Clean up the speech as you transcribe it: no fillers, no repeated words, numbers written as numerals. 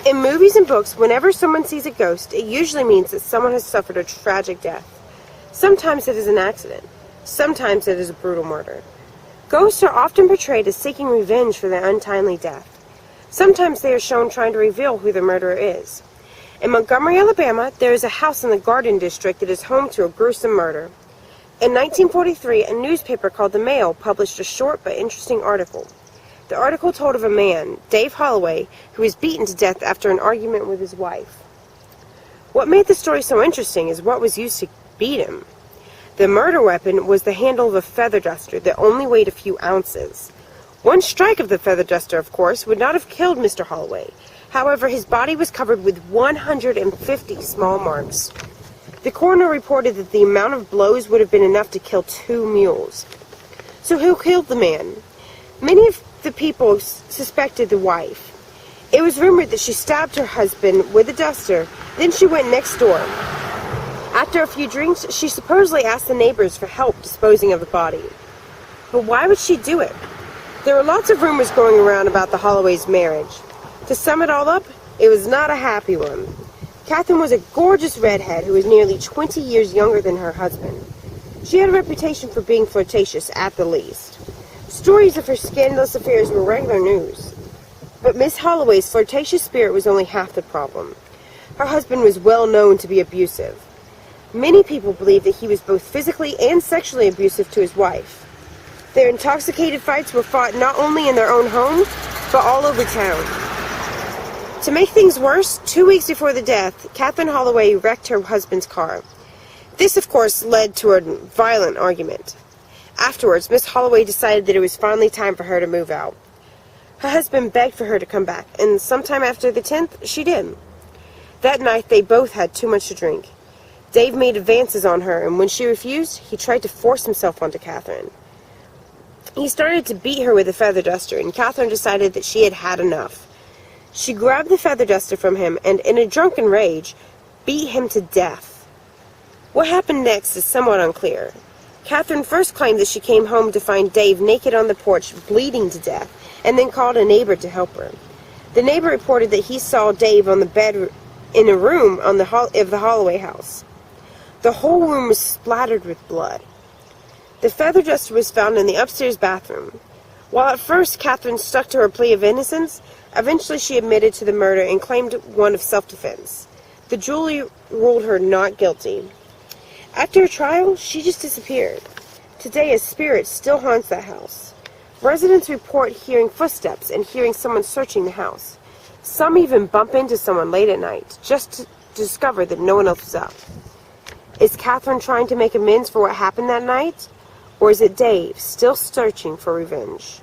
In movies and books, whenever someone sees a ghost, it usually means that someone has suffered a tragic death. Sometimes it is an accident. Sometimes it is a brutal murder. Ghosts are often portrayed as seeking revenge for their untimely death. Sometimes they are shown trying to reveal who the murderer is. In Montgomery, Alabama, there is a house in the Garden District that is home to a gruesome murder. In 1943, a newspaper called The Mail published a short but interesting article. The article told of a man, Dave Holloway, who was beaten to death after an argument with his wife. What made the story so interesting is what was used to beat him. The murder weapon was the handle of a feather duster that only weighed a few ounces. One strike of the feather duster, of course, would not have killed Mr. Holloway. However, his body was covered with 150 small marks. The coroner reported that the amount of blows would have been enough to kill 2 mules. So who killed the man? Many of the people suspected the wife. It was rumored that she stabbed her husband with a duster, then she went next door. After a few drinks, she supposedly asked the neighbors for help disposing of the body. But why would she do it? There were lots of rumors going around about the Holloway's marriage. To sum it all up, it was not a happy one. Catherine was a gorgeous redhead who was nearly 20 years younger than her husband. She had a reputation for being flirtatious at the least. Stories of her scandalous affairs were regular news. But Miss Holloway's flirtatious spirit was only half the problem. Her husband was well known to be abusive. Many people believe that he was both physically and sexually abusive to his wife. Their intoxicated fights were fought not only in their own home, but all over town. To make things worse, 2 weeks before the death, Catherine Holloway wrecked her husband's car. This, of course, led to a violent argument. Afterwards, Miss Holloway decided that it was finally time for her to move out. Her husband begged for her to come back, and sometime after the 10th, she did. That night, they both had too much to drink. Dave made advances on her, and when she refused, he tried to force himself onto Catherine. He started to beat her with a feather duster, and Catherine decided that she had had enough. She grabbed the feather duster from him, and in a drunken rage, beat him to death. What happened next is somewhat unclear. Catherine first claimed that she came home to find Dave naked on the porch, bleeding to death, and then called a neighbor to help her. The neighbor reported that he saw Dave on the bed in a room of the Holloway house. The whole room was splattered with blood. The feather duster was found in the upstairs bathroom. While at first Catherine stuck to her plea of innocence, eventually she admitted to the murder and claimed one of self-defense. The jury ruled her not guilty. After a trial, she just disappeared. Today, a spirit still haunts that house. Residents report hearing footsteps and hearing someone searching the house. Some even bump into someone late at night, just to discover that no one else is up. Is Catherine trying to make amends for what happened that night? Or is it Dave still searching for revenge?